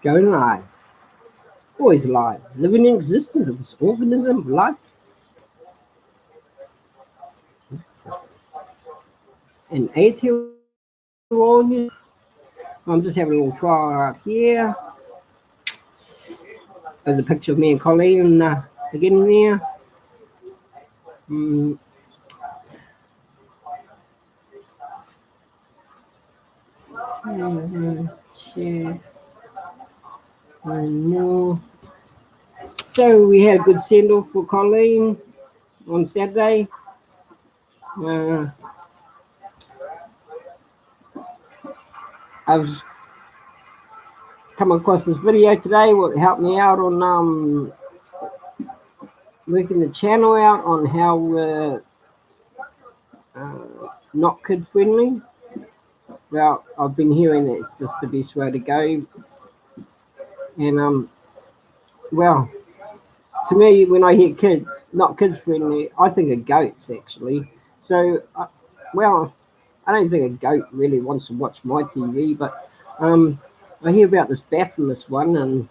Going live. Always live. Living in existence of this organism of life. Existence. And 8-year-old. I'm just having a little trial out here. There's a picture of me and Colleen again there. Share. I know. So we had a good send-off for Colleen on Saturday. I've come across this video today what helped me out on working the channel out on how not kid friendly. Well, I've been hearing it's just the best way to go. And well, to me, when I hear kids, not kids friendly, I think of goats actually. So, well, I don't think a goat really wants to watch my TV, but I hear about this Baphomet one, and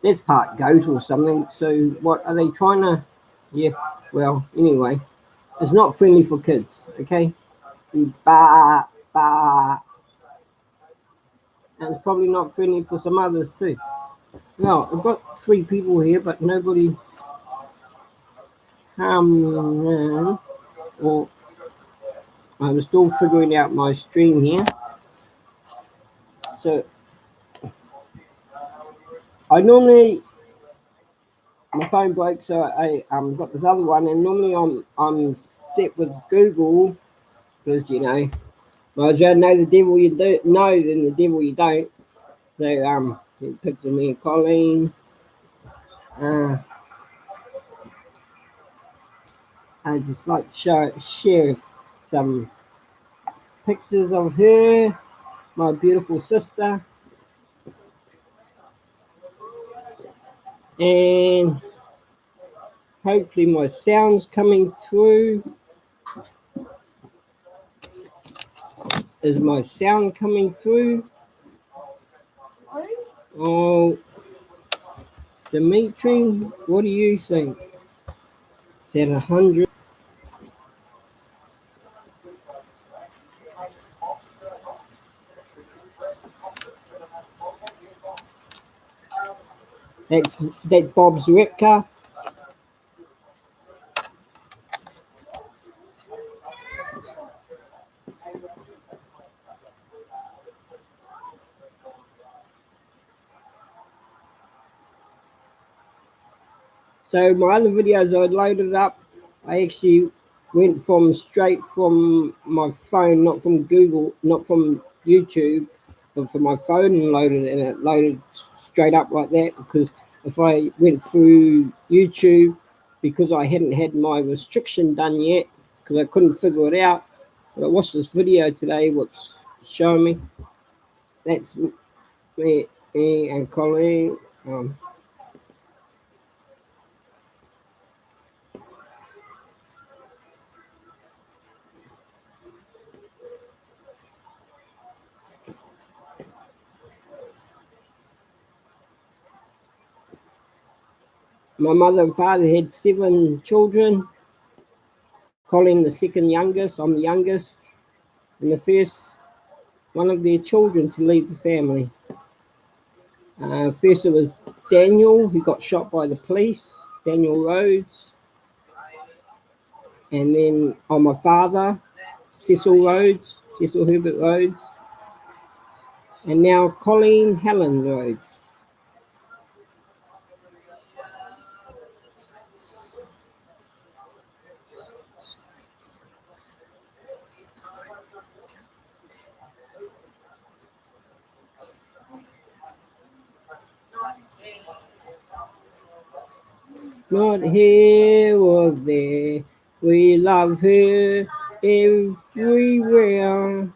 that's part goat or something. So, what are they trying to? Yeah, well, anyway, it's not friendly for kids, okay? Bah, bah. And it's probably not friendly for some others too. Well, I've got 3 people here, but nobody or I'm still figuring out my stream here. So I normally my phone broke, so I got this other one, and normally I'm set with Google because well, as you know the devil you do know, then the devil you don't. So picture me and Colleen. I just like to share some pictures of her, my beautiful sister, and hopefully my sound's coming through. Is my sound coming through? Oh, Dimitri, what do you think? Is that 100? That's Bob's Repka. So my other videos I loaded up, I actually went straight from my phone, not from Google, not from YouTube, but from my phone and loaded it, and it loaded straight up like that. Because if I went through YouTube, because I hadn't had my restriction done yet, because I couldn't figure it out, but I watched this video today, what's showing me. That's me and Colleen. My mother and father had 7 children. Colleen, the second youngest, I'm the youngest, and the first one of their children to leave the family. First it was Daniel, who got shot by the police, Daniel Rhodes. And then my father, Cecil Herbert Rhodes. And now Colleen Helen Rhodes. Not here or there, we love her everywhere.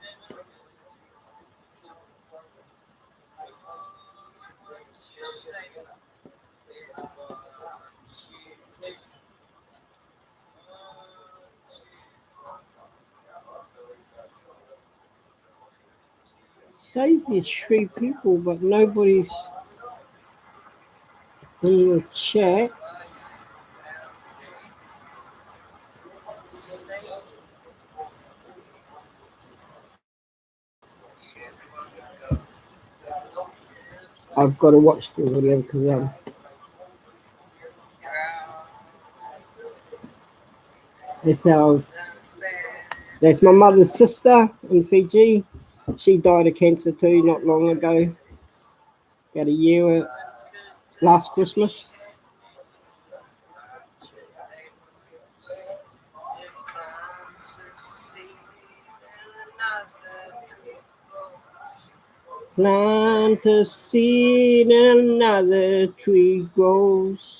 Says there's 3 people, but nobody's in the chat. I've got to watch the video because that's my mother's sister in Fiji. She died of cancer too not long ago, about a year last Christmas. Plant a seed and another tree grows.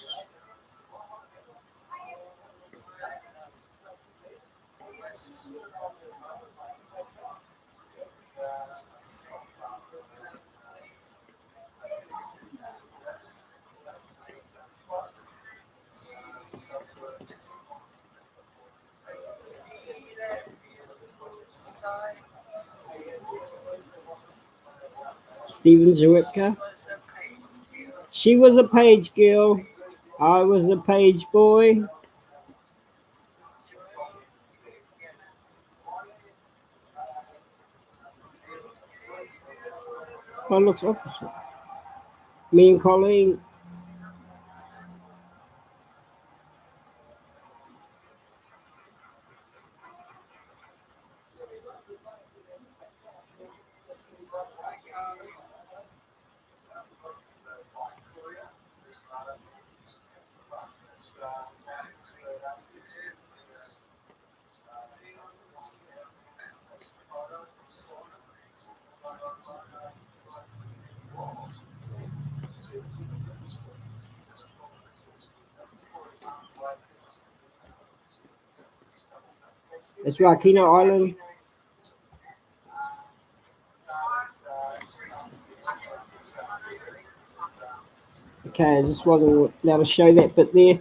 Steven Zawicka. She was a page girl. I was a page boy. Oh, looks opposite. Me and Colleen. It's Rakina Island. Okay, I just wasn't allowed to show that bit there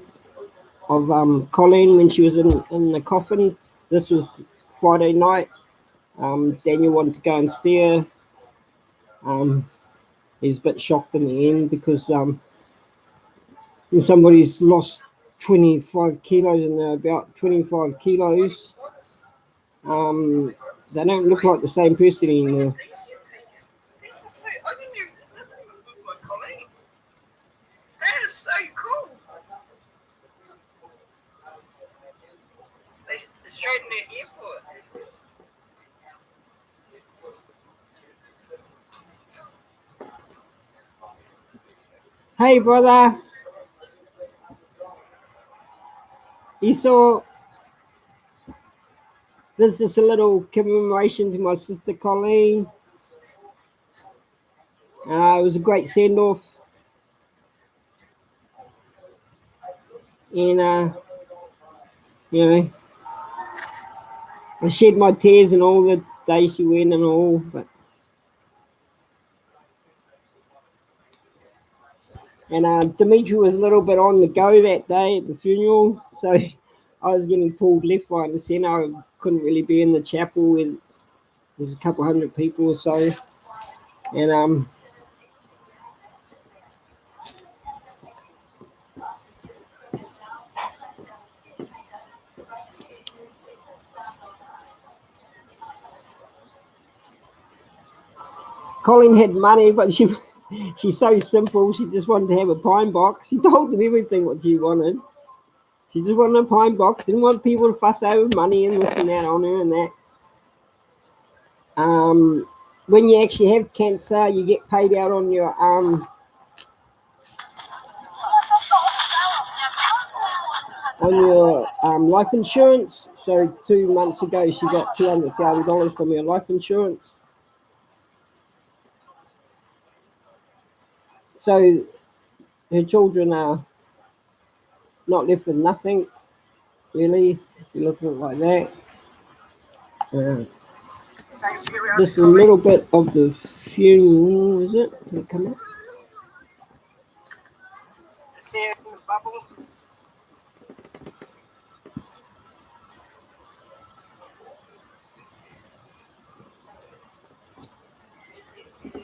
of Colleen when she was in the coffin. This was Friday night. Daniel wanted to go and see her. He was a bit shocked in the end because when somebody's lost 25 kilos and they're about 25 kilos, they don't look like the same person anymore. This is so, I didn't even, this is my Colleen. That is so cool. They straightened her hair for it. Hey, brother. You saw, this is just a little commemoration to my sister Colleen. It was a great send-off. And, you know, I shed my tears and all the day she went and all, but and Dimitri was a little bit on the go that day at the funeral, so I was getting pulled left, right, and centre. I couldn't really be in the chapel with there's a couple hundred people or so, and Colleen had money, but she's so simple. She just wanted to have a pine box. She told them everything what she wanted. She just wanted a pine box. Didn't want people to fuss over money and this and that on her and that. When you actually have cancer, you get paid out on your life insurance. So 2 months ago, she got $200,000 from her life insurance. So her children are not left with nothing, really, if you look at it like that. Just a little bit of the funeral, is it? Can it come up?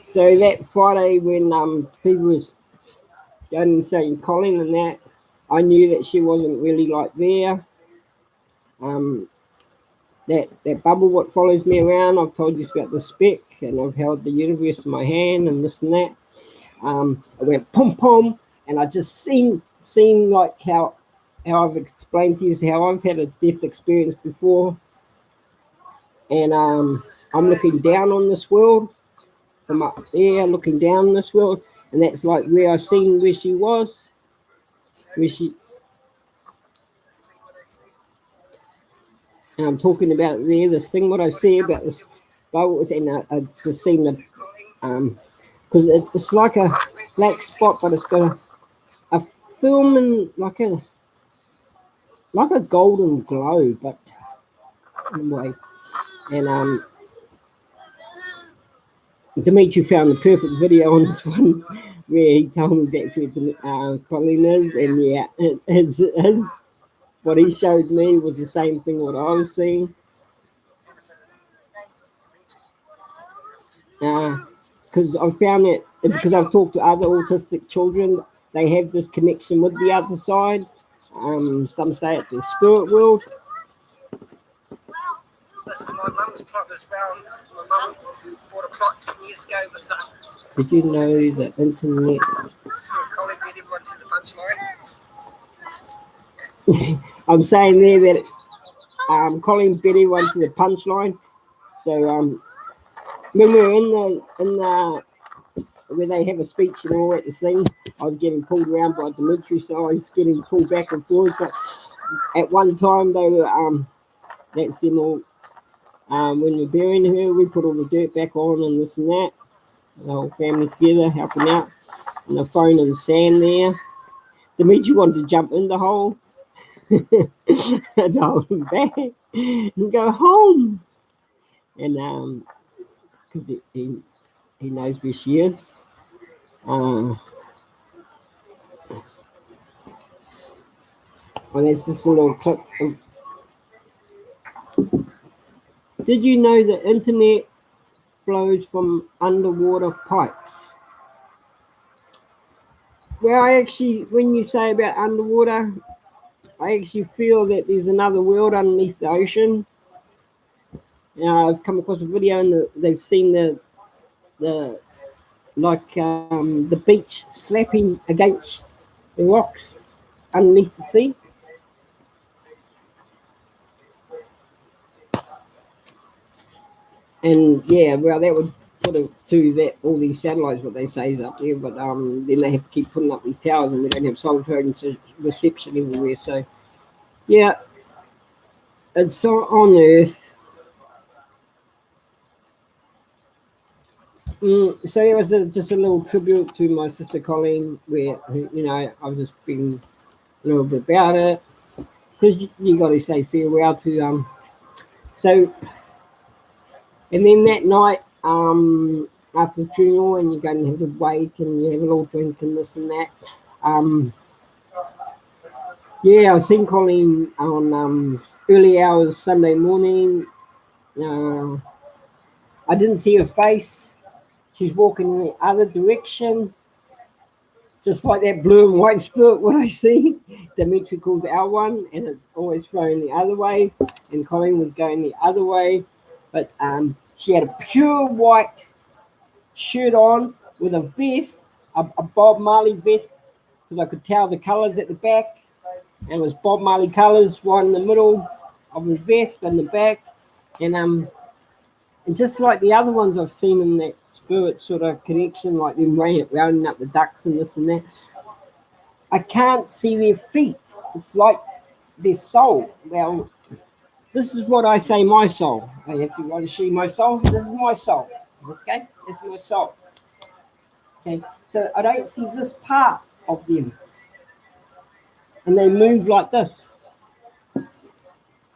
So that Friday when people was going and saying Colleen and that. I knew that she wasn't really like there. That bubble what follows me around, I've told you about the speck, and I've held the universe in my hand and this and that. I went pom pom, and I just seen like how I've explained to you how I've had a death experience before, and I'm looking down on this world from up there, looking down on this world, and that's like where I seen where she was, where she. And I'm talking about there, this thing, what I see about this boat, and I just seen the, because it's like a black spot, but it's got a film in like a golden glow, but anyway. And Dimitri found the perfect video on this one where he told me that's where Colleen is, and yeah, his what he showed me was the same thing what I was seeing. Because I found that because I've talked to other autistic children, they have this connection with the other side. Some say it's the spirit world. Listen, my mum's plot as well. My mum bought a plot 10 years ago with Did you know the internet? Colleen did everyone to the punchline. I'm saying there that Colleen Betty went to the punchline. So when we were in the where they have a speech and all that thing, I was getting pulled around by Dimitri, so I was getting pulled back and forth. But at one time they were that's them all. When we're burying her, we put all the dirt back on and this and that. The whole family together helping out, and the phone in the sand there. Dimitri wanted to jump in the hole. I told him back and go home. And because he knows where she is. Well, that's just a little clip of. Did you know the internet flows from underwater pipes? Well, I actually, when you say about underwater, I actually feel that there's another world underneath the ocean. I've come across a video and they've seen the beach slapping against the rocks underneath the sea. And yeah, well, that would sort of do that. All these satellites, what they say is up there, but then they have to keep putting up these towers, and we don't have cell phone reception everywhere. So yeah, it's on Earth. So it was just a little tribute to my sister Colleen, where I've just been a little bit about it, because you got to say farewell to So, and then that night after the funeral, and you're going to have a wake and you have a little drink and this and that. Yeah, I seen Colleen on early hours Sunday morning. I didn't see her face. She's walking in the other direction, just like that blue and white spirit what I see. Dimitri calls L1, and it's always flowing the other way, and Colleen was going the other way. But she had a pure white shirt on with a vest, a Bob Marley vest, because I could tell the colours at the back. And it was Bob Marley colours, one in the middle of the vest and the back. And just like the other ones I've seen in that spirit sort of connection, like them rounding up the ducks and this and that, I can't see their feet. It's like their soul. Well, this is what I say my soul. If you want to see my soul, this is my soul. Okay? This is my soul. Okay? So I don't see this part of them. And they move like this.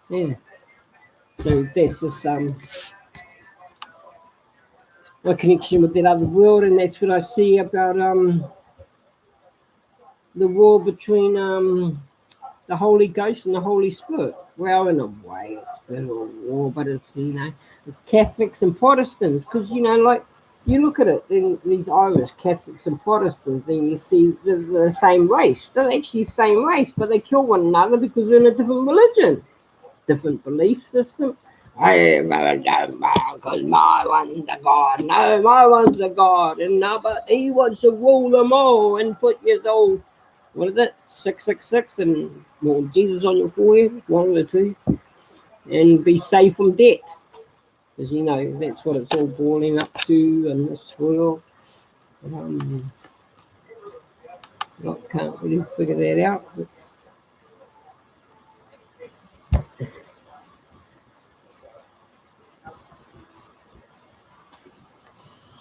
Yeah. So that's just my connection with that other world, and that's what I see about the war between the Holy Ghost and the Holy Spirit. Well, in a way, it's been a war, but it's Catholics and Protestants, because like You look at it in these Irish Catholics and Protestants, and you see the same race. They're actually the same race, but they kill one another because they're in a different religion, different belief system. Hey, because my one's a god. No, my one's a god, and no, but he wants to rule them all and put your all. What is it? 666 and well, Jesus on your forehead, one of the two, and be safe from debt. Because you know that's what it's all boiling up to in this world. Um, I can't really figure that out. But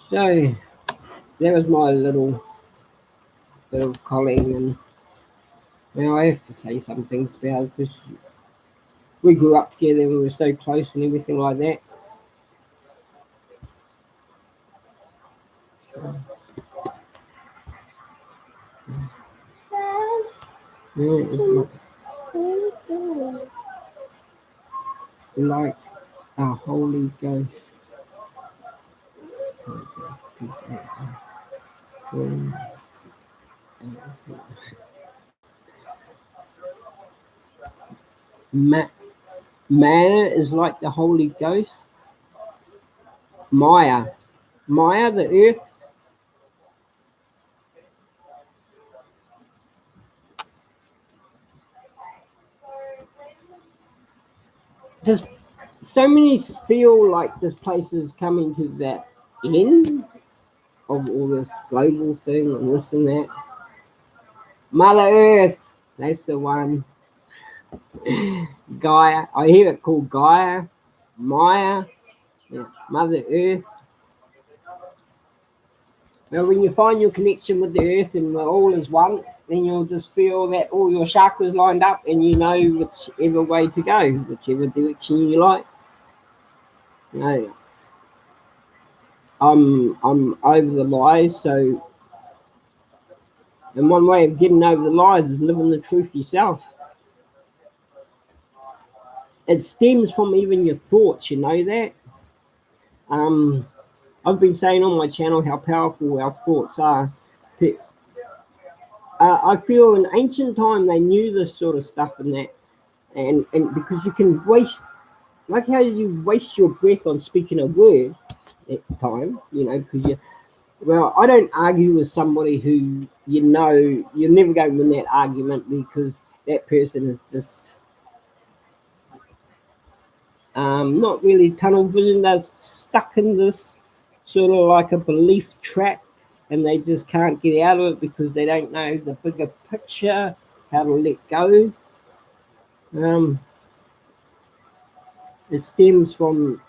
so that was my little bit of Colleen, and now I have to say some things about it because we grew up together and we were so close and everything like that. Yeah, it's like a Holy Ghost. Ma- Manna is like the Holy Ghost. Maya, the earth. Does so many feel like this place is coming to that end of all this global thing and this and that? Mother Earth, that's the one. Gaia, I hear it called Gaia, Maya, yeah, Mother Earth. Well, when you find your connection with the earth and all is one, then you'll just feel that all your chakras lined up and you know whichever way to go, whichever direction you like. You know, I'm over the lies, so and one way of getting over the lies is living the truth yourself. It stems from even your thoughts, you know that. I've been saying on my channel how powerful our thoughts are. I feel in ancient time they knew this sort of stuff and that, and because you can waste, like how you waste your breath on speaking a word at times, you know, because you. Well, I don't argue with somebody who you know you're never going to win that argument because that person is just not really tunnel vision. They're stuck in this sort of like a belief trap, and they just can't get out of it because they don't know the bigger picture, how to let go. Um, it stems from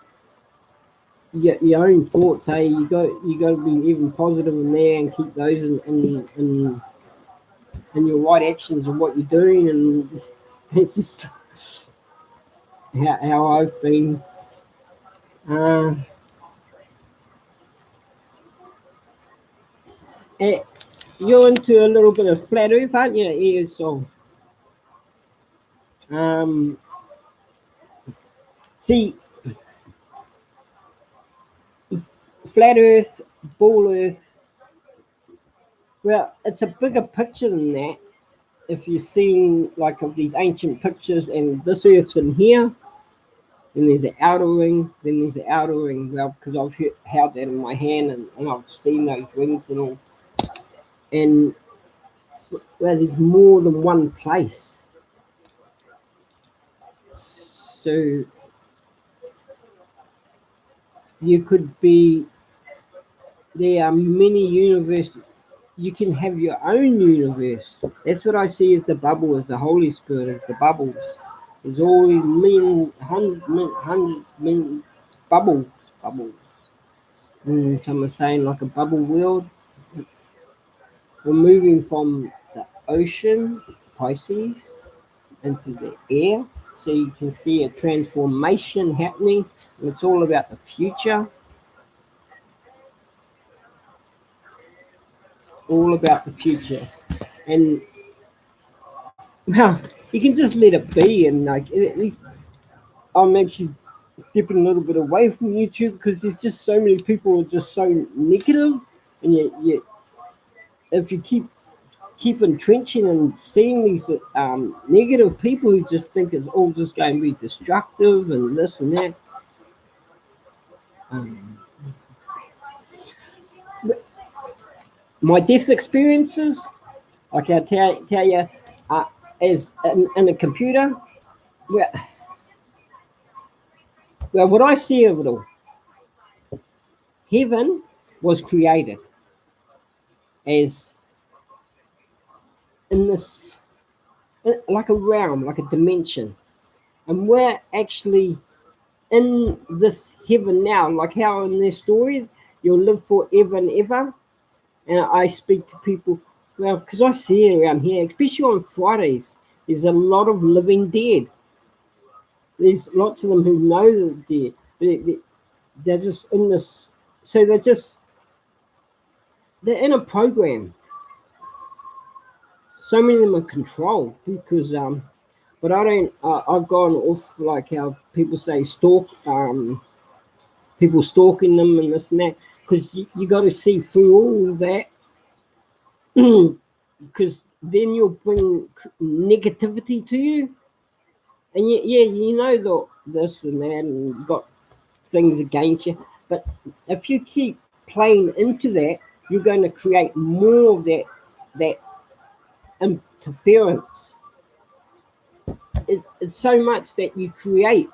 your own thoughts. Hey, you got to be even positive in there and keep those in your right actions of what you're doing, and it's just how I've been. Uh, eh, you're into a little bit of flat earth, aren't you? Yeah, so um, see, flat earth, ball earth, well, it's a bigger picture than that. If you're seeing like of these ancient pictures and this earth's in here, then there's an outer ring, then there's an outer ring. Well, because I've held that in my hand and I've seen those rings and all. And well, there's more than one place. So you could be, there are many universes. You can have your own universe. That's what I see as the bubble, as the Holy Spirit, as the bubbles. There's all these million, hundreds, million bubbles. And some are saying like a bubble world. We're moving from the ocean, Pisces, into the air. So you can see a transformation happening. And it's all about the future. All about the future. And well, you can just let it be and like at least I'm actually stepping a little bit away from YouTube because there's just so many people who are just so negative, and yet if you keep entrenching and seeing these negative people who just think it's all just going to be destructive and this and that. Um, my death experiences, like I tell you, is in a computer. Well, what I see of it all, heaven was created as in this, like a realm, like a dimension, and we're actually in this heaven now, like how in their story you'll live forever and ever. And I speak to people, well, because I see it around here, especially on Fridays, there's a lot of living dead. There's lots of them who know they're dead. They're just in this, so they're in a program. So many of them are controlled because but I don't. I've gone off like how people say people stalking them and this and that. Because you got to see through all that. Because then you'll bring negativity to you, and you know this and that, and you've got things against you. But if you keep playing into that, you're going to create more of that interference. It's so much that you create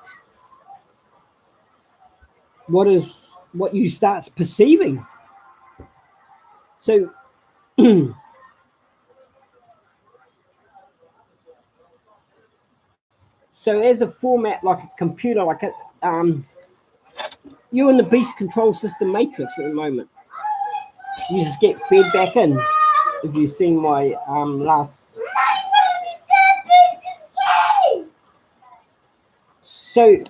what you start perceiving. So so as a format, like a computer, like you're in the beast control system matrix at the moment. You just get fed back in. If you've seen my last. So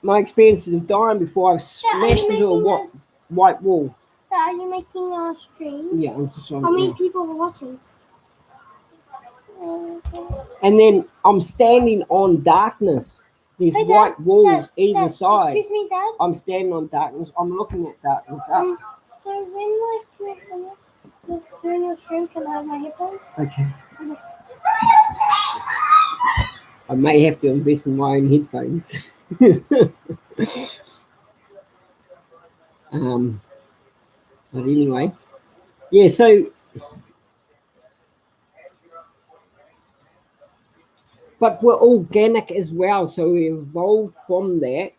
my experiences of dying before I smashed into a white wall. Are you making a stream? Yeah, I'm just on. How many people are watching? And then I'm standing on darkness. There's white walls either side. Excuse me, Dad? I'm standing on darkness. I'm looking at darkness up. So when you're finished doing your stream, can I have my headphones? Okay. I may have to invest in my own headphones. But anyway, yeah. So, but we're organic as well. So we evolved from that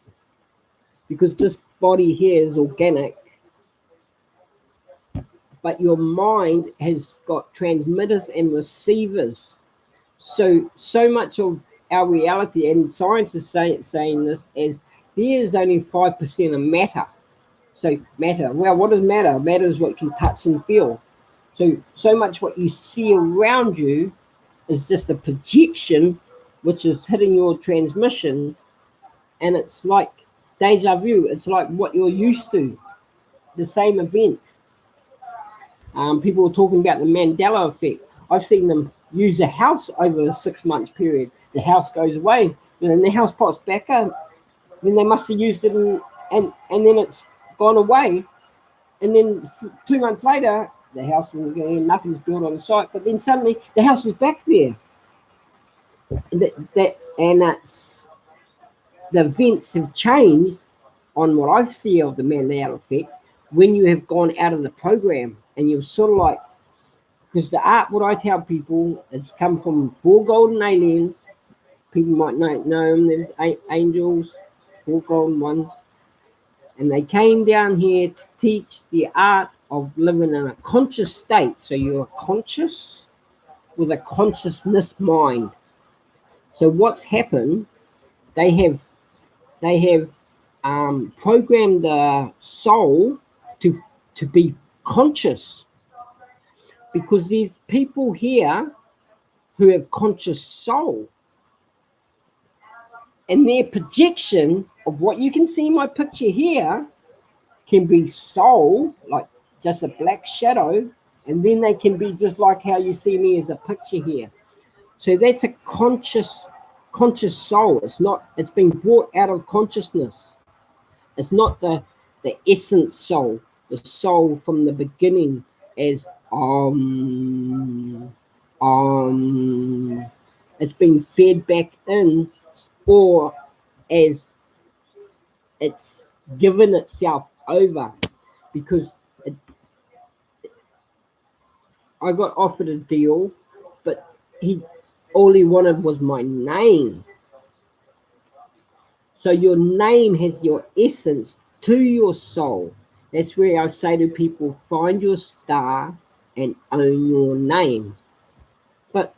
because this body here is organic. But your mind has got transmitters and receivers. So much of our reality, and science is saying this, as there is only 5% of matter. So matter, well, what is matter? Matter is what you can touch and feel. So much what you see around you is just a projection which is hitting your transmission, and it's like deja vu. It's like what you're used to, the same event. People were talking about the Mandela effect. I've seen them use a house over a 6-month period. The house goes away, and then the house pops back up. Then they must have used it, and then it's gone away. And then 2 months later, the house isn't there, nothing's built on the site. But then suddenly the house is back there. And that's the events have changed on what I see of the Mandela effect when you have gone out of the program, and you're sort of like, because the art, what I tell people, it's come from 4 golden aliens. People might know them. There's 8 angels, 4 golden ones. And they came down here to teach the art of living in a conscious state. So you're conscious with a consciousness mind. So what's happened, they have programmed the soul to be conscious, because there's people here who have conscious soul, and their projection of what you can see in my picture here can be soul, like just a black shadow, and then they can be just like how you see me as a picture here. So that's a conscious conscious soul. It's been brought out of consciousness. It's not the essence soul, the soul from the beginning as it's been fed back in, or as it's given itself over, because I got offered a deal, but all he wanted was my name. So your name has your essence to your soul. That's where I say to people, find your star and own your name. But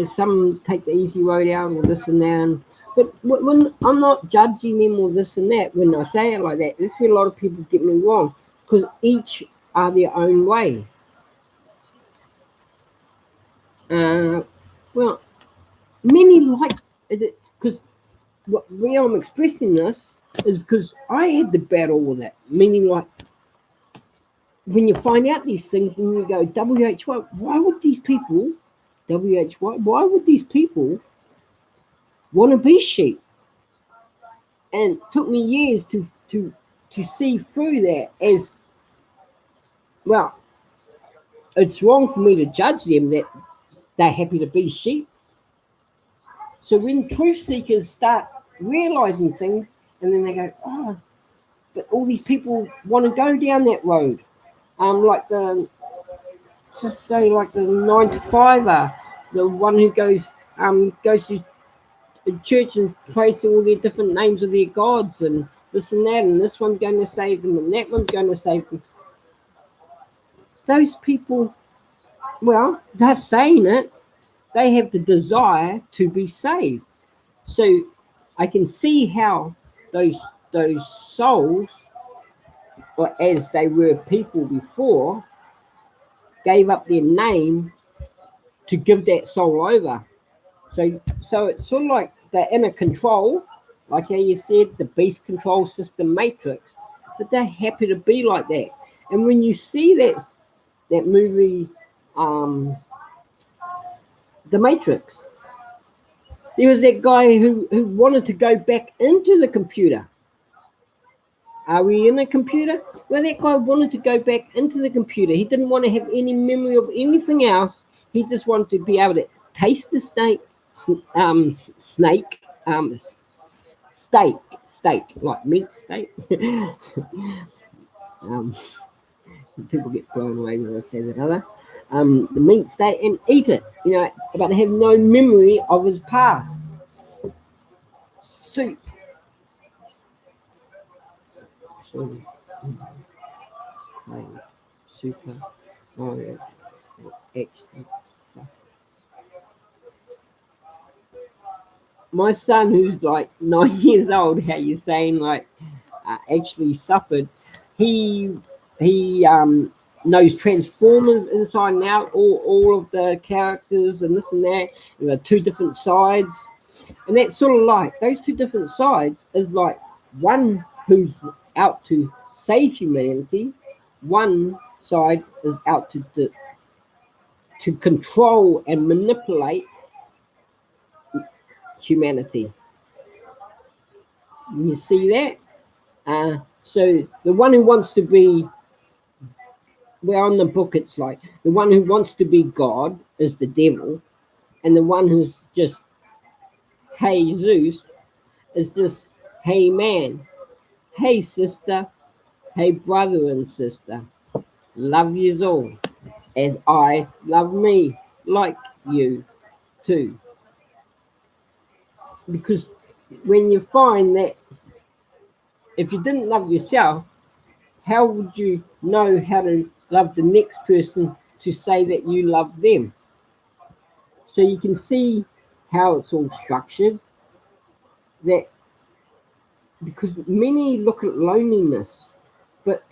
some take the easy road out or this and that. But when I'm not judging them or this and that, when I say it like that, that's where a lot of people get me wrong, because each are their own way. Well, many like it, because where I'm expressing this is because I had to battle with it. Meaning, like, when you find out these things and you go, WHY, why would these people, why would these people want to be sheep? And it took me years to see through that as, well, it's wrong for me to judge them that they're happy to be sheep. So when truth seekers start realizing things, and then they go, oh, but all these people want to go down that road. Like the 9 to 5er, the one who goes to church and prays to all their different names of their gods and this and that, and this one's going to save them and that one's going to save them. Those people, well, they're saying it. They have the desire to be saved. So I can see how those souls, or as they were people before, gave up their name to give that soul over. So it's sort of like they're in a control, like how you said, the beast control system matrix, but they're happy to be like that. And when you see that movie, The Matrix, there was that guy who wanted to go back into the computer. Are we in a computer? Well, that guy wanted to go back into the computer. He didn't want to have any memory of anything else. He just wanted to be able to taste the steak, steak, like meat steak. People get blown away when I say that other. The meat steak, and eat it, but have no memory of his past. Soup. Super Mario extra. My son, who's like 9 years old, how you saying, like, actually suffered. He knows Transformers inside and out, all of the characters and this and that. Two different sides, and that's sort of like those two different sides is like one who's out to save humanity, one side is out to control and manipulate humanity. You see that? So the one who wants to be, well, in the book it's like the one who wants to be God is the devil, and the one who's just, hey Zeus, is just, hey man, hey sister, hey brother and sister, love yous all as I love me, like you too. Because when you find that if you didn't love yourself, how would you know how to love the next person to say that you love them? So you can see how it's all structured. That because many look at loneliness, but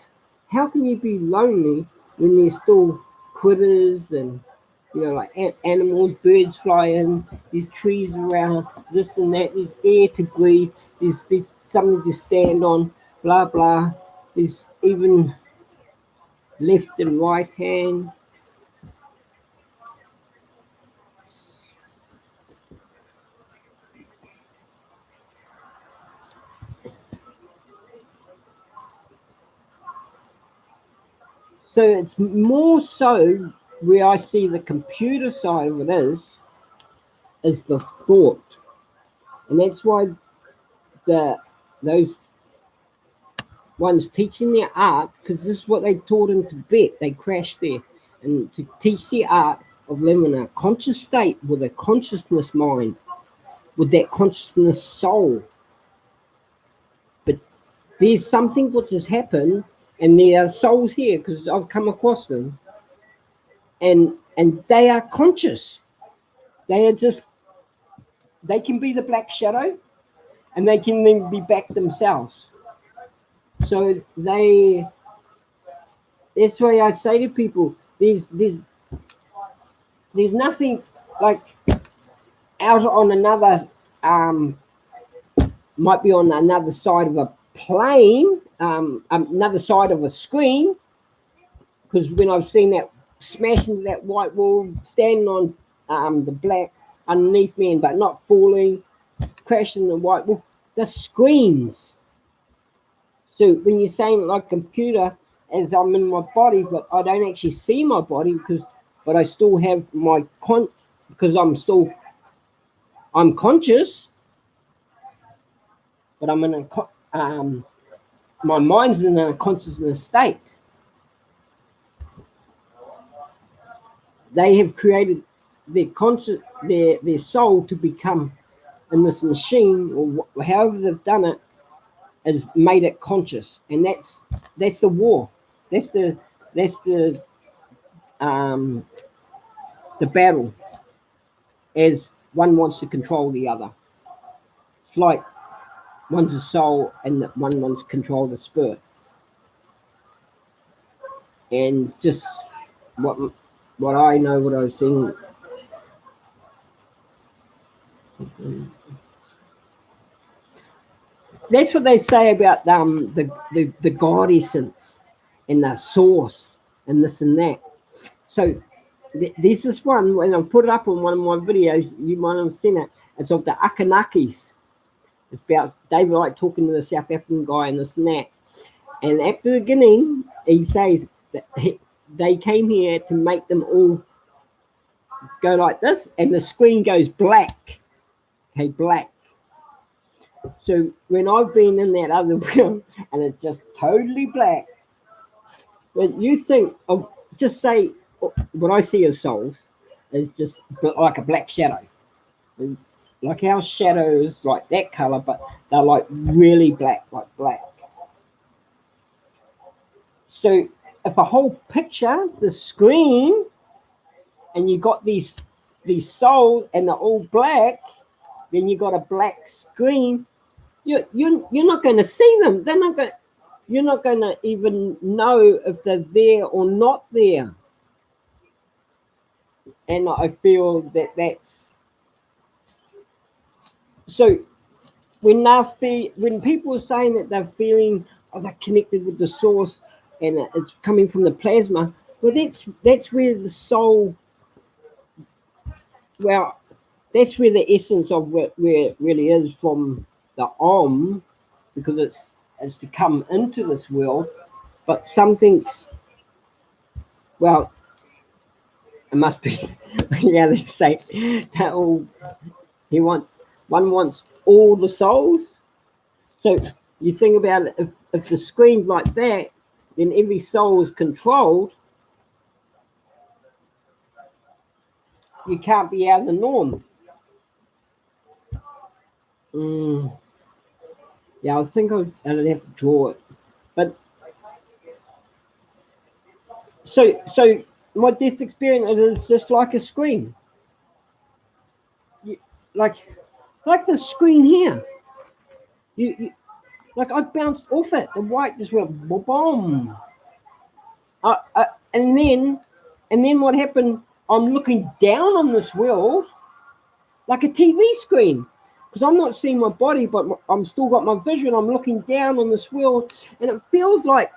how can you be lonely when there's still critters and like animals, birds fly in, there's trees around, this and that, there's air to breathe, there's something to stand on, blah blah. There's even left and right hand. So it's more so where I see the computer side of it is the thought, and that's why those ones teaching their art, because this is what they taught in Tibet. They crashed there, and to teach the art of living in a conscious state with a consciousness mind, with that consciousness soul. But there's something which has happened, and there are souls here because I've come across them, and they are conscious. They are just, they can be the black shadow, and they can then be back themselves. So that's why I say to people, there's nothing like out on another, might be on another side of a plane, another side of a screen, because when I've seen that smash into that white wall, standing on the black underneath me, but not falling, crashing the white wall, the screens. So when you're saying like computer, as I'm in my body, but I don't actually see my body but I still have my because I'm conscious, but I'm in a my mind's in a consciousness state. They have created their their soul to become in this machine, or however they've done it, has made it conscious, and that's the war. That's the battle, as one wants to control the other. It's like one's a soul and one wants to control the spirit. And just what I know, what I've seen. That's what they say about the God essence and the source and this and that. So there's this one, when I put it up on one of my videos, you might have seen it. It's of the Akanakis. It's about David Icke talking to the South African guy and this and that. And at the beginning, he says that they came here to make them all go like this, and the screen goes black. Okay, black. So when I've been in that other world and it's just totally black, when you think of, just say, what I see as souls is just like a black shadow. Like our shadows, like that color, but they're like really black, like black. So if a whole picture, the screen, and you got these souls and they're all black, then you got a black screen. You're not going to see them. They're not going. You're not going to even know if they're there or not there. And I feel that's so. When people are saying that they're feeling, they're connected with the source and it's coming from the plasma, well, that's where the soul. Well, that's where the essence of where it really is from the Om, because it's to come into this world, but something's, well, it must be, yeah, they say that one wants all the souls. So you think about it, if the screen's like that, then every soul is controlled. You can't be out of the norm. Yeah, I think I'd have to draw it. But so my death experience is just like a screen. Like the screen here. You like I bounced off it. The white just went boom. And then what happened? I'm looking down on this world like a TV screen, because I'm not seeing my body, but I'm still got my vision. I'm looking down on this world, and it feels like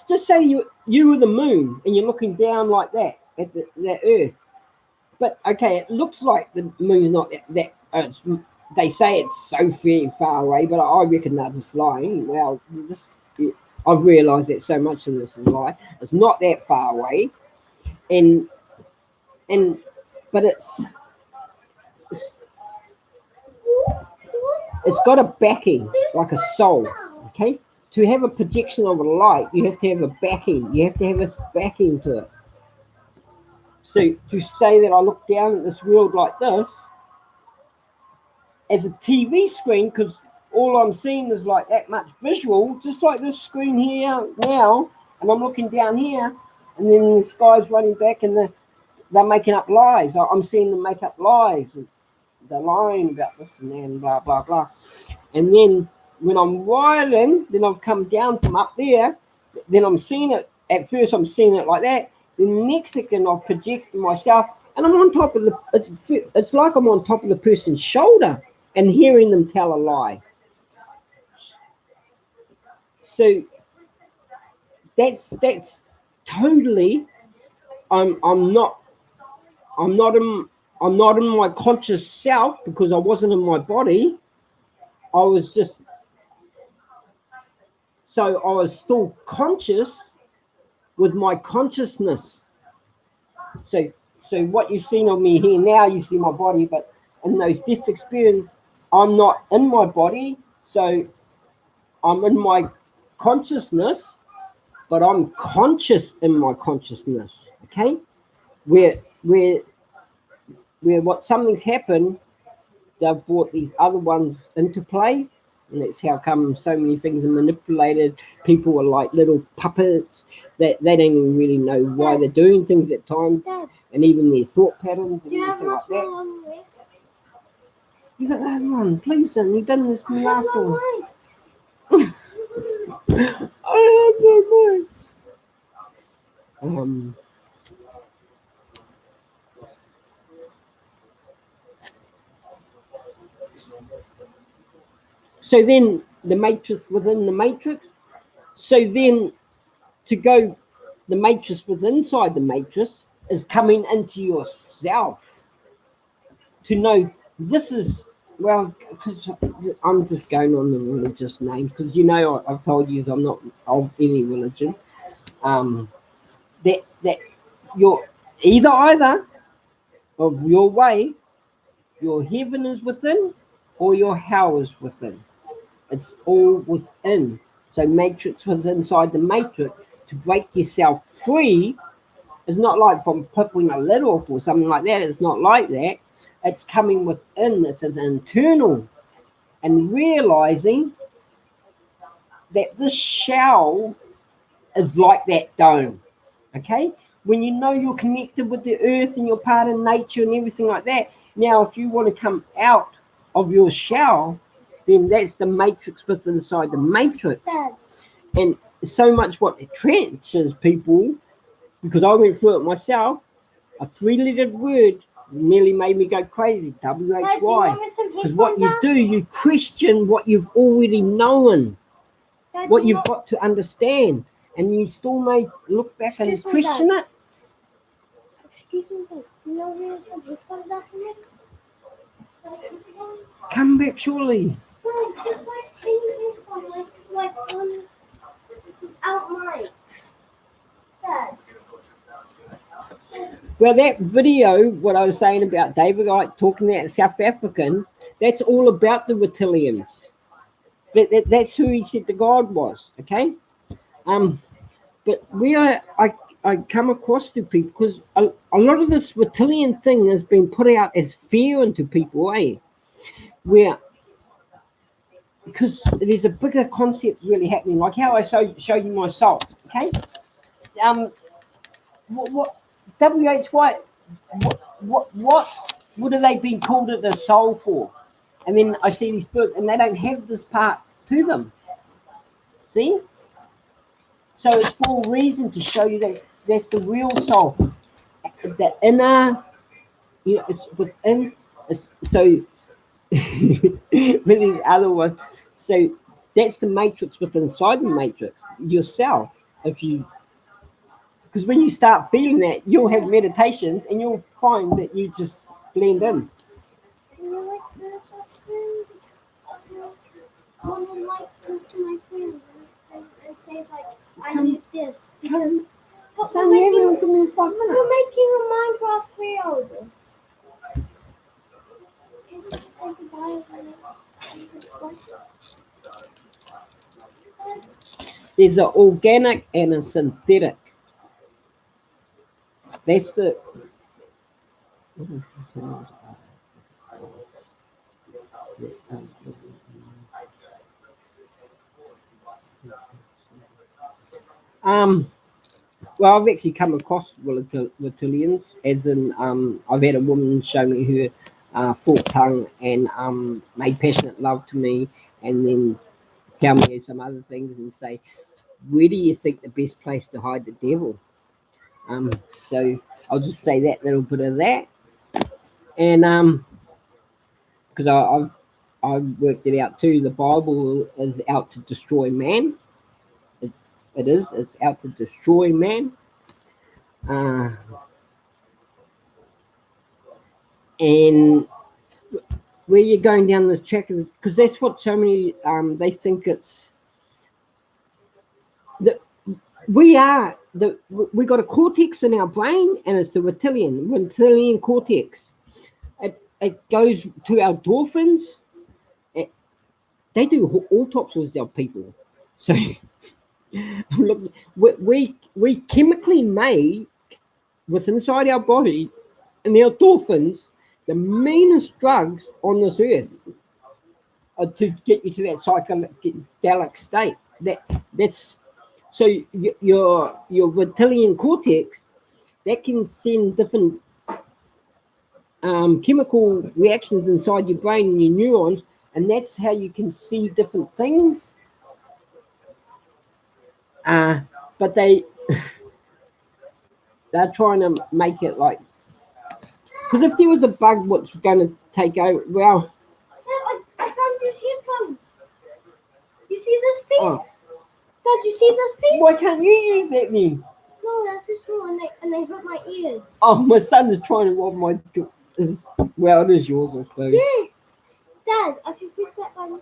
just say you were the moon, and you're looking down like that at that Earth. But okay, it looks like the moon's not that. They say it's so very far away, but I reckon they're just lying. Well, I've realised that so much of this is a lie. It's not that far away, and and but it's it's got a backing like a soul. Okay, to have a projection of a light, you have to have a backing. You have to have a backing to it. So to say that I look down at this world like this as a TV screen, because all I'm seeing is like that much visual, just like this screen here now, and I'm looking down here, and then the sky's running back, and they're making up lies. I'm seeing them make up lies. They're lying about this and that, and blah blah blah. And then when I'm wiring, then I've come down from up there. Then I'm seeing it. At first, I'm seeing it like that. Then the next second, I've projected myself, and I'm on top of the. It's like I'm on top of the person's shoulder and hearing them tell a lie. So that's totally. I'm not in my conscious self because I wasn't in my body. I was just so I was still conscious with my consciousness. So what you've seen of me here now, you see my body, but in those death experience, I'm not in my body, so I'm in my consciousness, but I'm conscious in my consciousness. Okay, where what something's happened, they've brought these other ones into play, and that's how come so many things are manipulated. People are like little puppets that they don't even really know why they're doing things at times, and even their thought patterns and everything like that. You got that one, please, son. You've done this to me last one. I don't know. So then the matrix within the matrix. So then to go, the matrix was inside the matrix is coming into yourself to know this is, well, because I'm just going on the religious names, because I've told you I'm not of any religion. That you're either of your way, your heaven is within or your hell is within. It's all within. So matrix was inside the matrix. To break yourself free is not like from popping a lid off or something like that. It's not like that. It's coming within. It's an internal. And realizing that this shell is like that dome. Okay? When you know you're connected with the earth and you're part of nature and everything like that, now if you want to come out of your shell, then that's the matrix within inside the matrix. And so much what it trenches people, because I went through it myself, a 3-lettered word nearly made me go crazy, WHY. Because what you do, you question what you've already known, what you've got to understand, and you still may look back and question it. Excuse me, you know where some people back in it? Come back surely. No, just like anything like outline. Dad. Well, that video, what I was saying about David Icke talking to that South African, that's all about the reptilians. That's who he said the God was, okay? But where I come across to people, because a lot of this reptilian thing has been put out as fear into people, where, because there's a bigger concept really happening, like how I showed you my soul, okay? What WHY, what are they being called it the soul for? And then I see these spirits, and they don't have this part to them. See? So it's for a reason to show you that's the real soul. The inner, it's within. So with these other ones, so that's the matrix within inside the matrix yourself. Because when you start feeling that, you'll have meditations and you'll find that you just blend in. Can you like this up I would like to my friends and say like, I need this because. But Son, you haven't given me 5 minutes. we're making a Minecraft field. Can you just say goodbye? There's an organic and a synthetic. That's the. Well, I've actually come across reptilians, as in I've had a woman show me her forked tongue and made passionate love to me, and then tell me some other things and say, where do you think the best place to hide the devil? So I'll just say that little bit of that, and because I've worked it out too. The Bible is out to destroy man. It is. It's out to destroy man. And where you're going down this track, because that's what so many they think it's that we got a cortex in our brain, and it's the reptilian cortex. It goes to our dolphins. They do autopsies of people. So look, we chemically make with inside our body and our dolphins the meanest drugs on this earth to get you to that psychedelic state. That's so your reptilian cortex that can send different chemical reactions inside your brain and your neurons, and that's how you can see different things. But they're trying to make it like, because if there was a bug what's going to take over, well, I found your headphones. You see this piece? Oh. Dad, you see this piece? Why can't you use that then? No, that's too small, and they hurt my ears. Oh, my son is trying to rob my. Well, it is yours, I suppose. Yes, Dad. If you press that button,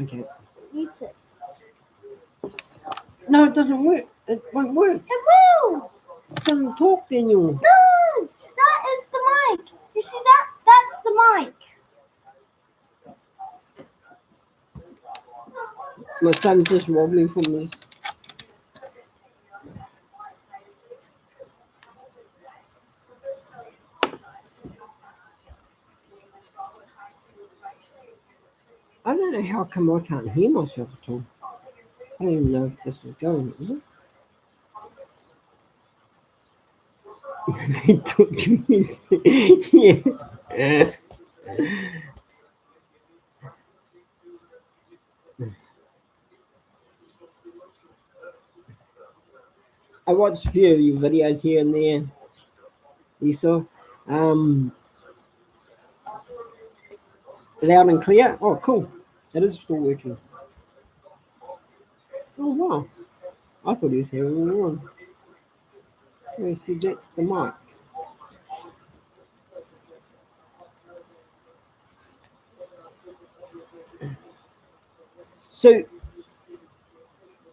Okay. mute it. No, it doesn't work. It won't work. It will. It doesn't talk, Daniel. It does. That is the mic. You see that? That's the mic. My son just robbed me from this. I don't know how come I can't hear myself at all. I don't even know if this is going, is it? They took me. Yeah. I watched a few of your videos here and there, Lisa. Loud and clear. Oh, cool. That is still working. Oh, wow. I thought he was here all along. Oh, see, that's the mic. So,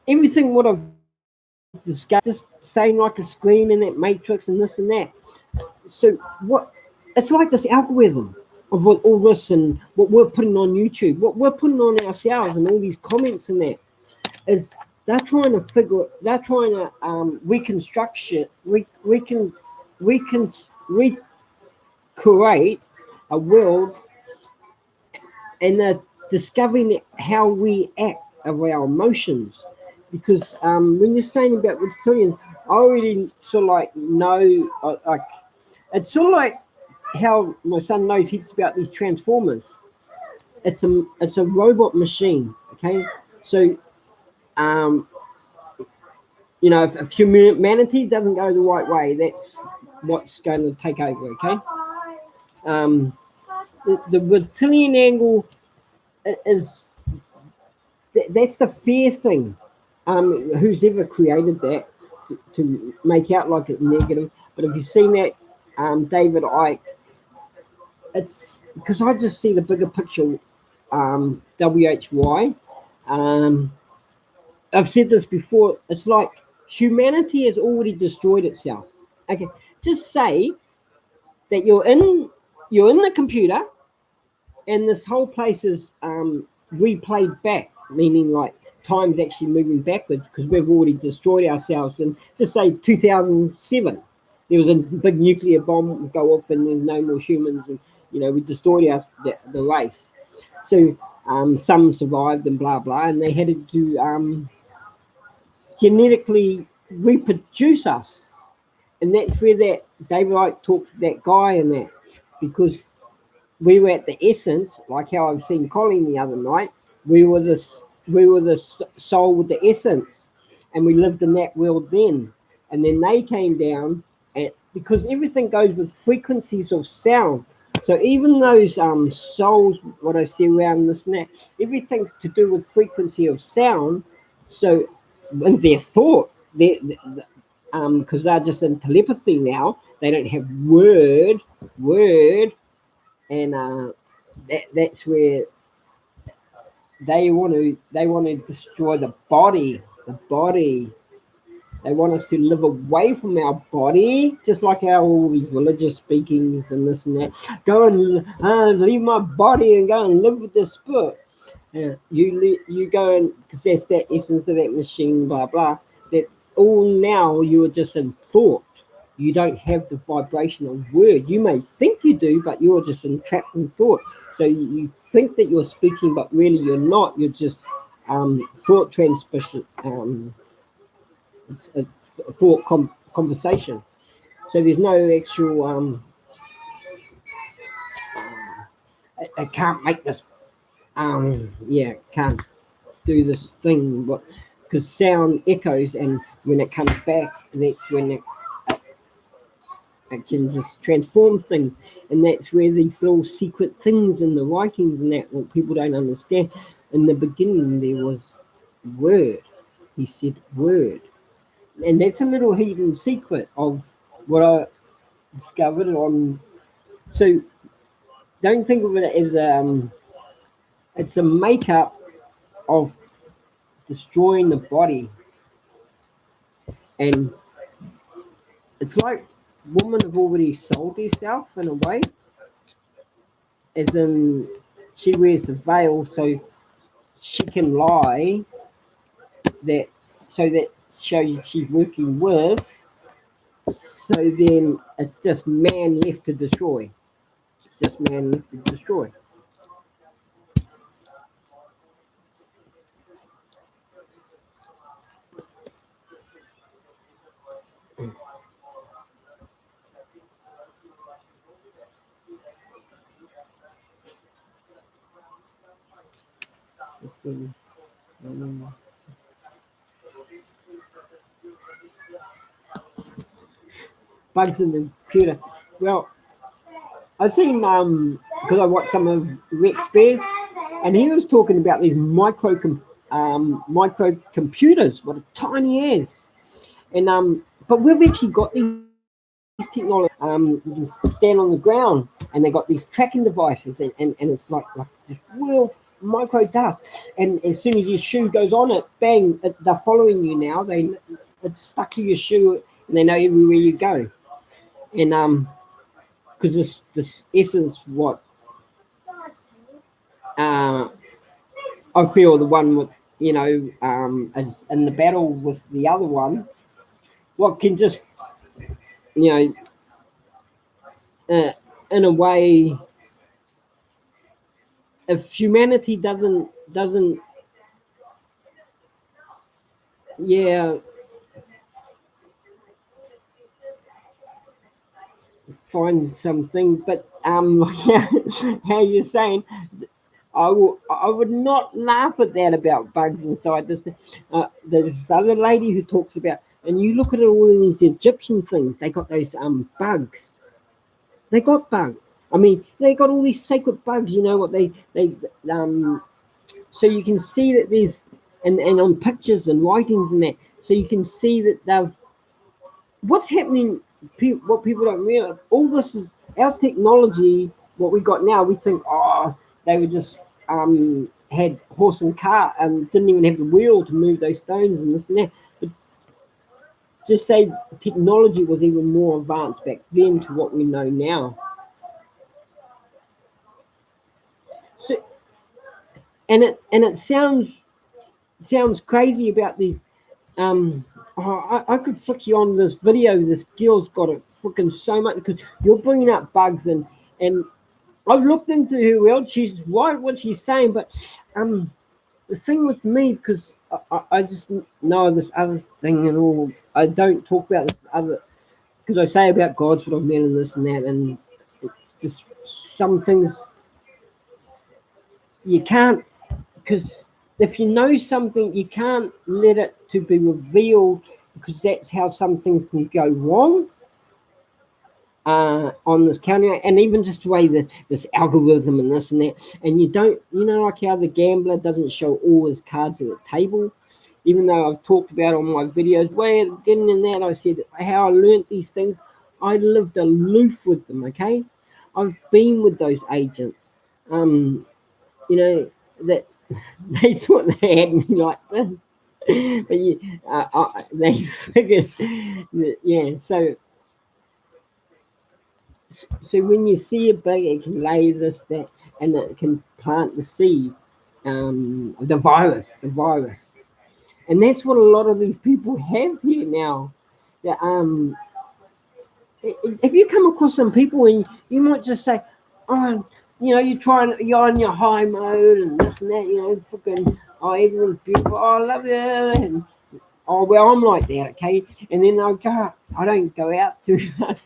everything what I've discussed, just saying like a screen and that matrix and this and that. So, what? It's like this algorithm of what all this and what we're putting on YouTube, what we're putting on ourselves, and all these comments and that is they're trying to reconstruct it. We can recreate a world, and they're discovering how we act of our emotions. Because when you're saying about reptilians, I already sort of like know, like it's sort of like how my son knows heaps about these transformers. It's a robot machine, okay? So, you know, if humanity doesn't go the right way, that's what's going to take over, okay? The reptilian angle is that's the fear thing. Who's ever created that to make out like it's negative? But if you've seen that, David Icke, it's because I just see the bigger picture. WHY, I've said this before. It's like humanity has already destroyed itself. Okay, just say that you're in the computer, and this whole place is replayed back, meaning like time's actually moving backwards because we've already destroyed ourselves. And just say 2007, there was a big nuclear bomb go off, and there's no more humans, and we destroyed the race. So some survived and blah blah, and they had to do genetically reproduce us, and that's where that David Icke talked to that guy and that, because we were at the essence, like how I've seen Colleen the other night. We were the soul with the essence, and we lived in that world then. And then they came down, and because everything goes with frequencies of sound. So even those souls, what I see around this net, everything's to do with frequency of sound. So when their thought, because they're just in telepathy now, they don't have word, and that's where they want to destroy the body. They want us to live away from our body, just like how all these religious speakings and this and that. Go and leave my body and go and live with the spirit. You go and, because that's that essence of that machine, blah blah. That all now you are just in thought. You don't have the vibrational word. You may think you do, but you're just entrapped in thought. So you think that you're speaking, but really you're not. You're just thought transmission. It's a thought conversation. So there's no actual. I can't make this. Can't do this thing, but because sound echoes, and when it comes back, that's when it can just transform things. And that's where these little secret things in the writings and that, what people don't understand. In the beginning there was word. He said word, and that's a little hidden secret of what I discovered on. So don't think of it as it's a makeup of destroying the body. And it's like women have already sold herself in a way, as in she wears the veil so she can lie, that so that shows she's working with. So then it's just man left to destroy. It's just man left to destroy. Bugs in the computer. Well, I've seen because I watched some of Rex Bears, and he was talking about these micro computers, what a tiny as, and but we've actually got these technology. You can stand on the ground, and they got these tracking devices, and it's like this real micro dust, and as soon as your shoe goes on it, bang, they're following you now. It's stuck to your shoe, and they know everywhere you go. And because this essence, what I feel the one with as in the battle with the other one, what can just in a way, if humanity doesn't find something, but how you're saying, I would not laugh at that about bugs inside this. There's this other lady who talks about, and you look at all of these Egyptian things, they got those bugs. They got bugs. I mean, they got all these sacred bugs. You know what they so you can see that there's and on pictures and writings and that, so you can see that they've what's happening. What people don't realize, all this is our technology. What we got now, we think, oh, they were just had horse and cart and didn't even have the wheel to move those stones and this and that. But just say technology was even more advanced back then to what we know now. So, and it sounds crazy about these. I could flick you on this video. This girl's got it freaking so much because you're bringing up bugs and I've looked into her world. She's right what she's saying, but the thing with me, because I just know this other thing and all. I don't talk about this other because I say about God's what I've met and this and that, and it's just some things you can't, because if you know something, you can't let it to be revealed, because that's how some things can go wrong on this counter, and even just the way that this algorithm and this and that, and you don't, like how the gambler doesn't show all his cards at the table, even though I've talked about on my videos way at the beginning in that, I said how I learnt these things. I lived aloof with them, okay? I've been with those agents, that they thought they had me like this. But they figured that, yeah, so when you see a bug, it can lay this, that, and it can plant the seed, the virus. And that's what a lot of these people have here now. That, if you come across some people and you might just say, oh, you're on your high mode and this and that, fucking, oh, everyone's beautiful, oh, I love you, and oh, well, I'm like that, okay? And then I don't go out too much.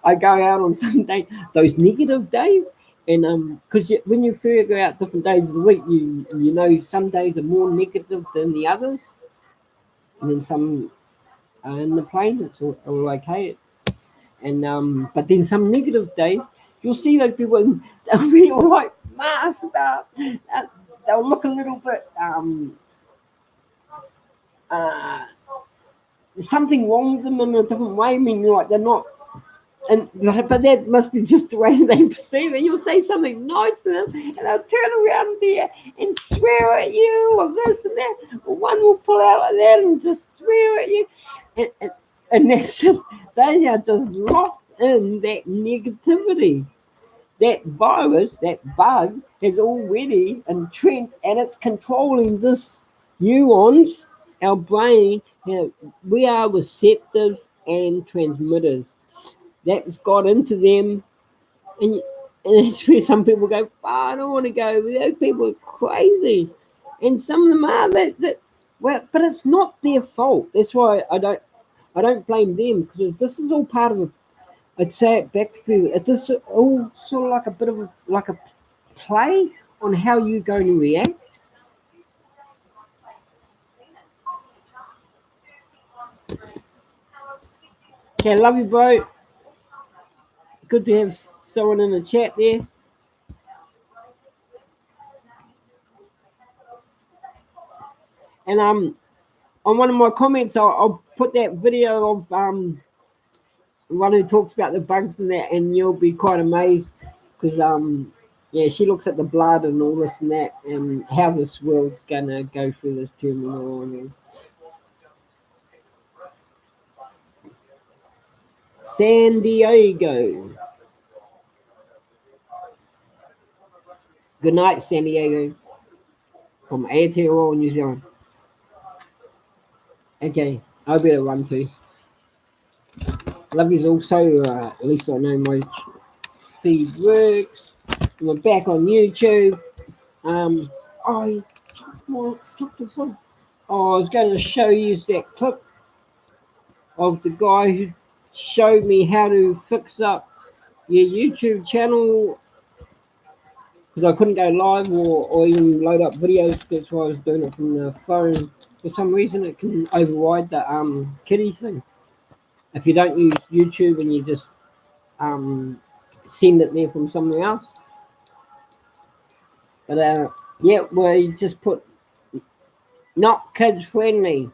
I go out on some days, those negative days, and because when you first go out different days of the week, some days are more negative than the others, and then some in the plane it's all okay, and but then some negative days you'll see those people and they'll be all like masked up, they'll look a little bit there's something wrong with them in a different way. I mean, like they're not, but that must be just the way they perceive it. You'll say something nice to them, and they'll turn around there and swear at you, or this and that. Or one will pull out like that and just swear at you, and that's just, they are just locked in that negativity. That virus, that bug, has already entrenched, and it's controlling this neurons, our brain. We are receptors and transmitters. That's got into them, and that's where some people go, oh, I don't want to go. Those people are crazy, and some of them are. Well, but it's not their fault. That's why I don't blame them, because this is all part of a. I'd say it back to people. This is all sort of like a bit of like a play on how you're going to react. Okay, love you, bro. Good to have someone in the chat there. And on one of my comments, I'll put that video of one who talks about the bugs and that, and you'll be quite amazed, because yeah, she looks at the blood and all this and that, and how this world's gonna go through this turmoil. San Diego. Good night, San Diego, from Aotearoa, New Zealand. Okay, I better run too. Love yous also. At least I know my feed works. We're back on YouTube. I was going to show you that clip of the guy who showed me how to fix up your YouTube channel, because I couldn't go live or even load up videos. That's why I was doing it from the phone. For some reason, it can override the kitty thing. If you don't use YouTube and you just send it there from somewhere else. But yeah, we just put not kids friendly,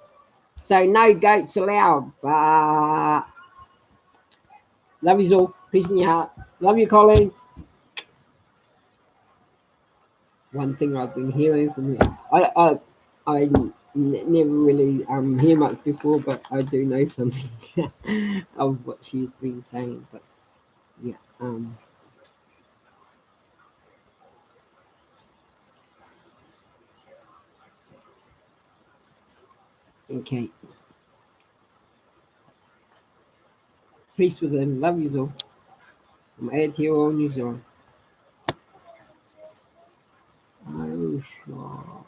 so no goats allowed. Love you all. Peace in your heart. Love you, Colleen. one thing I've been hearing from her. Never really hear much before, but I do know something of what she's been saying. But yeah, okay. Peace with them. Love you all. I'm Ed here on New Zealand. Oh, sure.